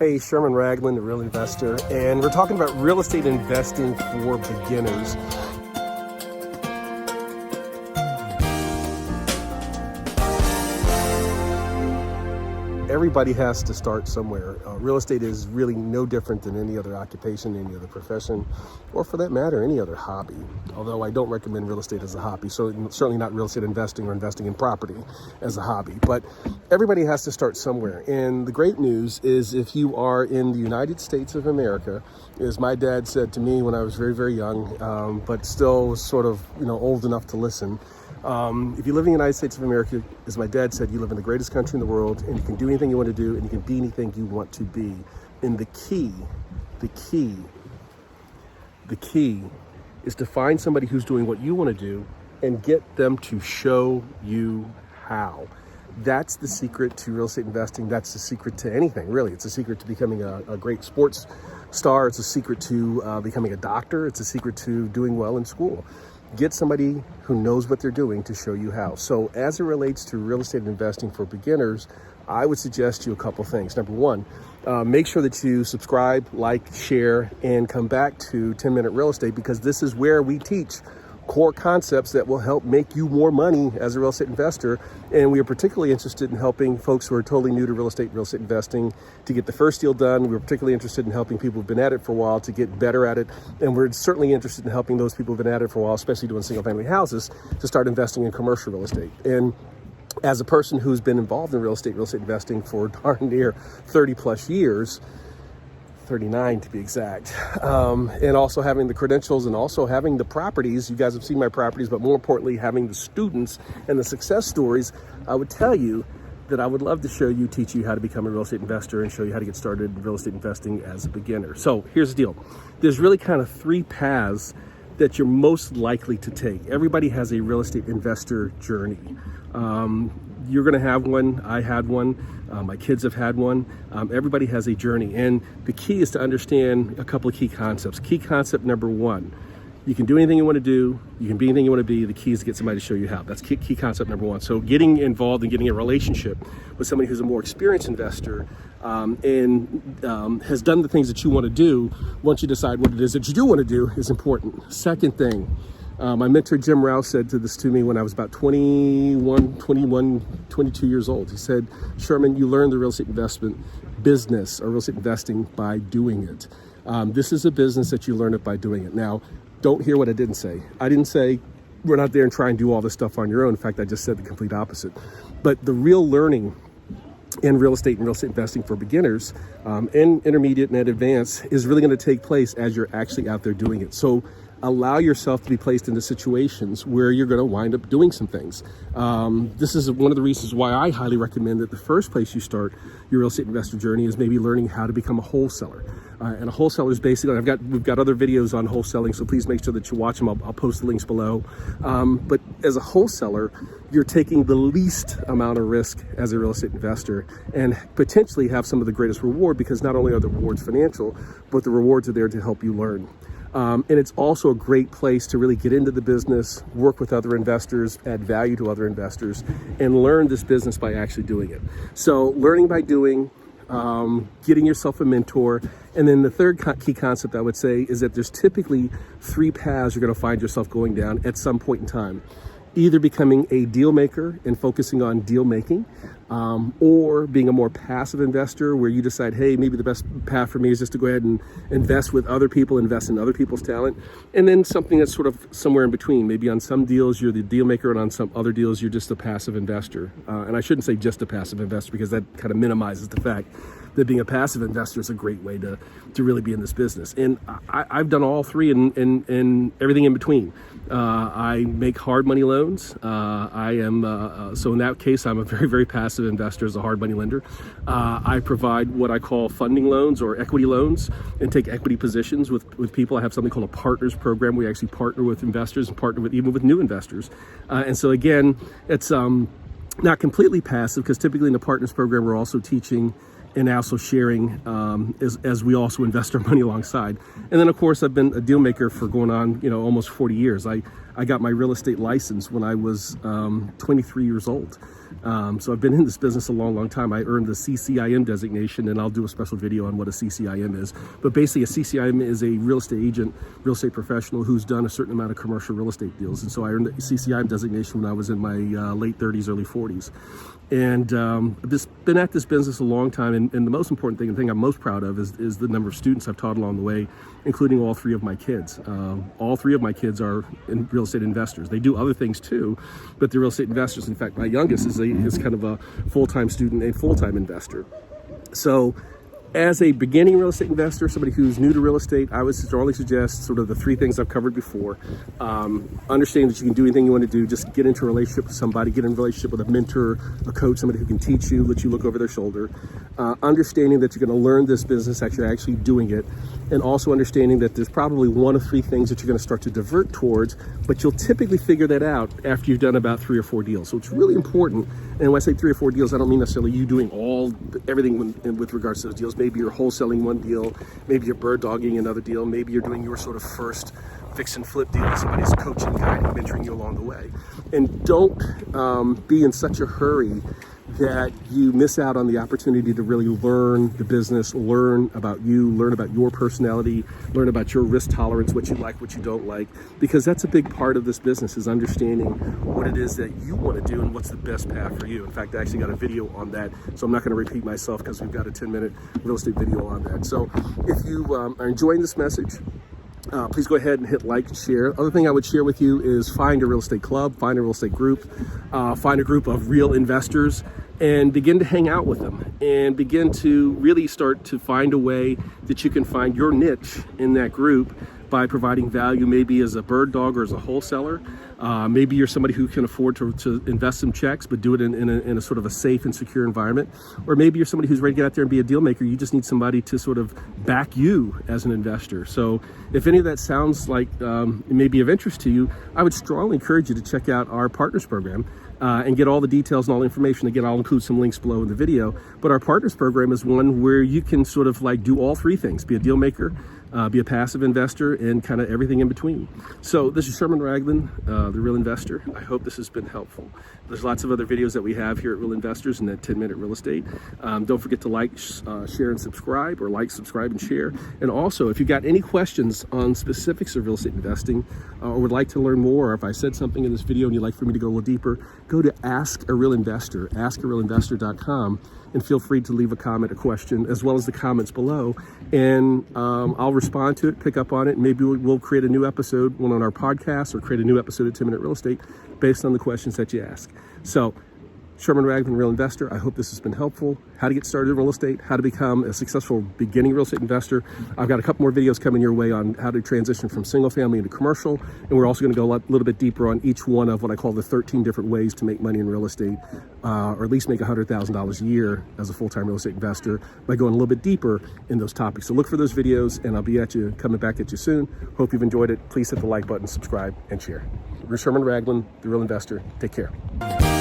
Hey, Sherman, the Real Investor, and we're talking about real estate investing for beginners. Everybody has to start somewhere. Real estate is really no different than any other occupation, any other profession, or for that matter, any other hobby. Although I don't recommend real estate as a hobby, so certainly not real estate investing or investing in property as a hobby. But everybody has to start somewhere. And the great news is if you are in the United States of America, as my dad said to me when I was very, very young, but still sort of, old enough to listen, if you live in the United States of America, as my dad said, you live in the greatest country in the world, and you can do anything you want to do, and you can be anything you want to be. And the key is to find somebody who's doing what you want to do and get them to show you how. That's the secret to real estate investing. That's the secret to anything, really. It's a secret to becoming a great sports star. It's a secret to becoming a doctor. It's a secret to doing well in school. Get somebody who knows what they're doing to show you how. So as it relates to real estate investing for beginners, I would suggest you a couple things. Number one, make sure that you subscribe, like, share, and come back to 10-Minute Real Estate, because this is where we teach core concepts that will help make you more money as a real estate investor. And we are particularly interested in helping folks who are totally new to real estate investing to get the first deal done. We're particularly interested in helping people who've been at it for a while to get better at it. And we're certainly interested in helping those people who've been at it for a while, especially doing single family houses, to start investing in commercial real estate. And as a person who's been involved in real estate investing for darn near 30 plus years, 39 to be exact, and also having the credentials and also having the properties. You guys have seen my properties, but more importantly, having the students and the success stories, I would tell you that I would love to teach you how to become a real estate investor and show you how to get started in real estate investing as a beginner. So here's the deal. There's really kind of three paths that you're most likely to take. Everybody has a real estate investor journey. You're going to have one. I had one. My kids have had one. Everybody has a journey. And the key is to understand a couple of key concepts. Key concept number one, you can do anything you want to do. You can be anything you want to be. The key is to get somebody to show you how. That's key concept number one. So getting involved and getting a relationship with somebody who's a more experienced investor and has done the things that you want to do, once you decide what it is that you do want to do, is important. Second thing, my mentor, Jim Rouse, said this to me when I was about 22 years old. He said, Sherman, you learn the real estate investment business or real estate investing by doing it. This is a business that you learn it by doing it. Now, don't hear what I didn't say. I didn't say we're not there and try and do all this stuff on your own. In fact, I just said the complete opposite. But the real learning in real estate and real estate investing for beginners and intermediate and advanced is really going to take place as you're actually out there doing it. So allow yourself to be placed into situations where you're going to wind up doing some things. This is one of the reasons why I highly recommend that the first place you start your real estate investor journey is maybe learning how to become a wholesaler. And a wholesaler is basically, we've got other videos on wholesaling, so please make sure that you watch them. I'll post the links below. But as a wholesaler, you're taking the least amount of risk as a real estate investor and potentially have some of the greatest reward, because not only are the rewards financial, but the rewards are there to help you learn. And it's also a great place to really get into the business, work with other investors, add value to other investors, and learn this business by actually doing it. So learning by doing, getting yourself a mentor. And then the third key concept I would say is that there's typically three paths you're going to find yourself going down at some point in time. Either becoming a deal maker and focusing on deal making, or being a more passive investor where you decide, hey, maybe the best path for me is just to go ahead and invest with other people, invest in other people's talent. And then something that's sort of somewhere in between. Maybe on some deals you're the deal maker, and on some other deals you're just a passive investor. And I shouldn't say just a passive investor, because that kind of minimizes the fact that being a passive investor is a great way to really be in this business. And I've done all three and everything in between. I make hard money loans. So in that case, I'm a very, very passive investor as a hard money lender. I provide what I call funding loans or equity loans and take equity positions with people. I have something called a partners program. We actually partner with investors and partner with even with new investors. And so again, it's not completely passive, because typically in the partners program, we're also teaching and also sharing as we also invest our money alongside. And then of course, I've been a deal maker for going on, almost 40 years. I got my real estate license when I was 23 years old. So I've been in this business a long time. I earned the CCIM designation, and I'll do a special video on what a CCIM is. But basically, a CCIM is a real estate agent, real estate professional who's done a certain amount of commercial real estate deals. And so I earned the CCIM designation when I was in my late 30s, early 40s. And I've been at this business a long time, and the most important thing, and the thing I'm most proud of, is the number of students I've taught along the way, including all three of my kids. All three of my kids are real estate investors. They do other things too, but they're real estate investors. In fact, my youngest is kind of a full-time student, a full-time investor. So as a beginning real estate investor, somebody who's new to real estate, I would strongly suggest sort of the three things I've covered before. Understanding that you can do anything you want to do. Just get into a relationship with somebody, get in a relationship with a mentor, a coach, somebody who can teach you, let you look over their shoulder. Understanding that you're going to learn this business as you're actually doing it. And also understanding that there's probably one of three things that you're going to start to divert towards, but you'll typically figure that out after you've done about 3 or 4 deals. So it's really important. And when I say 3 or 4 deals, I don't mean necessarily you doing everything with regards to those deals. Maybe you're wholesaling one deal, maybe you're bird dogging another deal, maybe you're doing your sort of first fix and flip deal. Somebody's coaching, guiding, mentoring you along the way. And don't be in such a hurry that you miss out on the opportunity to really learn the business, learn about you, learn about your personality, learn about your risk tolerance, what you like, what you don't like, because that's a big part of this business, is understanding what it is that you want to do and what's the best path for you. In fact, I actually got a video on that, so I'm not going to repeat myself because we've got a 10-minute real estate video on that. So if you are enjoying this message, please go ahead and hit like and share. Other thing I would share with you is find a real estate club, find a real estate group, find a group of real investors, and begin to hang out with them and begin to really start to find a way that you can find your niche in that group by providing value, maybe as a bird dog or as a wholesaler. Maybe you're somebody who can afford to invest some checks, but do it in a sort of a safe and secure environment. Or maybe you're somebody who's ready to get out there and be a deal maker. You just need somebody to sort of back you as an investor. So if any of that sounds like it may be of interest to you, I would strongly encourage you to check out our Partners Program and get all the details and all the information. Again, I'll include some links below in the video. But our Partners Program is one where you can sort of like do all three things: be a deal maker, be a passive investor, and kind of everything in between. So this is Sherman Ragland, the Real Investor. I hope this has been helpful. There's lots of other videos that we have here at Real Investors and that 10-minute real estate. Don't forget to like, share, and subscribe, or like, subscribe, and share. And also, if you've got any questions on specifics of real estate investing, or would like to learn more, or if I said something in this video and you'd like for me to go a little deeper, go to Ask a Real Investor, askarealinvestor.com, and feel free to leave a comment, a question, as well as the comments below. And I'll respond to it, pick up on it. Maybe we'll create a new episode, one on our podcast, or create a new episode of 10-Minute Real Estate based on the questions that you ask. So, Sherman Ragland, Real Investor. I hope this has been helpful. How to get started in real estate, how to become a successful beginning real estate investor. I've got a couple more videos coming your way on how to transition from single family into commercial. And we're also going to go a little bit deeper on each one of what I call the 13 different ways to make money in real estate, or at least make $100,000 a year as a full-time real estate investor, by going a little bit deeper in those topics. So look for those videos, and I'll be coming back at you soon. Hope you've enjoyed it. Please hit the like button, subscribe, and share. We're Sherman Ragland, the Real Investor. Take care.